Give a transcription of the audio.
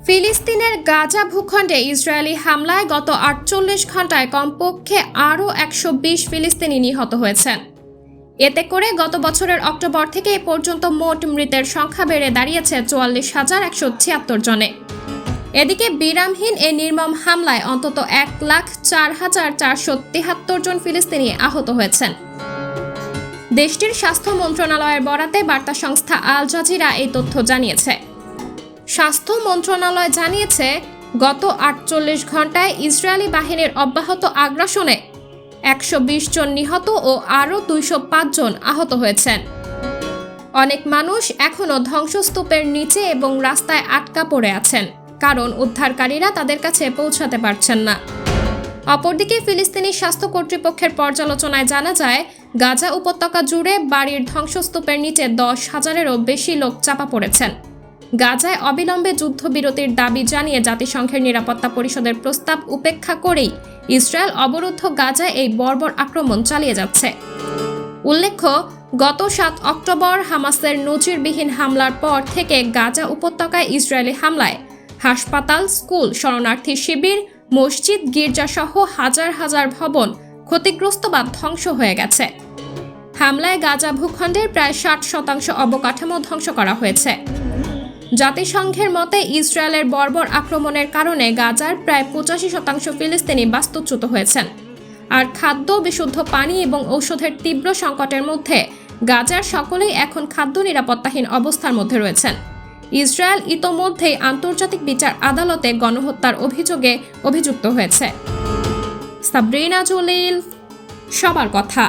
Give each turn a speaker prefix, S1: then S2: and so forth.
S1: ফিলিস্তিনের গাজা ভূখণ্ডে ইসরায়েলি হামলায় গত ৪৮ ঘন্টায় কমপক্ষে আরও ১২০ ফিলিস্তিনি নিহত হয়েছেন। এতে করে গত বছরের অক্টোবর থেকে এ পর্যন্ত মোট মৃতের সংখ্যা বেড়ে দাঁড়িয়েছে ৪৪,১৭৬ জনে। এদিকে বিরামহীন এই নির্মম হামলায় অন্তত ১,০৪,৪৭৩ জন ফিলিস্তিনি আহত হয়েছেন। দেশটির স্বাস্থ্য মন্ত্রণালয়ের বরাতে বার্তা সংস্থা আল জাজিরা এই তথ্য জানিয়েছে। স্বাস্থ্য মন্ত্রণালয় জানিয়েছে, গত ৪৮ ঘন্টায় ইসরায়েলি বাহিনীর অব্যাহত আগ্রাসনে ১২০ জন নিহত ও আরও ২০৫ জন আহত হয়েছেন। অনেক মানুষ এখনও ধ্বংসস্তূপের নিচে এবং রাস্তায় আটকা পড়ে আছেন, কারণ উদ্ধারকারীরা তাদের কাছে পৌঁছাতে পারছেন না। অপরদিকে ফিলিস্তিনি স্বাস্থ্য কর্তৃপক্ষের পর্যালোচনায় জানা যায়, গাজা উপত্যকা জুড়ে বাড়ির ধ্বংসস্তূপের নিচে ১০,০০০-এরও বেশি লোক চাপা পড়েছেন। গাজায় অবিলম্বে যুদ্ধবিরতির দাবি জানিয়ে জাতিসংঘের নিরাপত্তা পরিষদের প্রস্তাব উপেক্ষা করেই ইসরায়েল অবরুদ্ধ গাজায় এই বর্বর আক্রমণ চালিয়ে যাচ্ছে। উল্লেখ্য, গত ৭ অক্টোবর হামাসের নজিরবিহীন হামলার পর থেকে গাজা উপত্যকায় ইসরায়েলি হামলায় হাসপাতাল, স্কুল, শরণার্থী শিবির, মসজিদ, গির্জাসহ হাজার হাজার ভবন ক্ষতিগ্রস্ত বা ধ্বংস হয়ে গেছে। হামলায় গাজা ভূখণ্ডের প্রায় ৬০% অবকাঠামো ধ্বংস করা হয়েছে। জাতিসংঘের মতে ইসরায়েলের বর্বর আক্রমণের কারণে গাজার প্রায় ৮৫% ফিলিস্তিনি বাস্তুচ্যুত হয়েছেন। আর খাদ্য, বিশুদ্ধ পানি এবং ঔষধের তীব্র সংকটের মধ্যে গাজার সকলেই এখন খাদ্য নিরাপত্তাহীন অবস্থার মধ্যে রয়েছেন। ইসরায়েল ইতোমধ্যেই আন্তর্জাতিক বিচার আদালতে গণহত্যার অভিযোগে অভিযুক্ত হয়েছে। সাবরিনা জলিল, সবার কথা।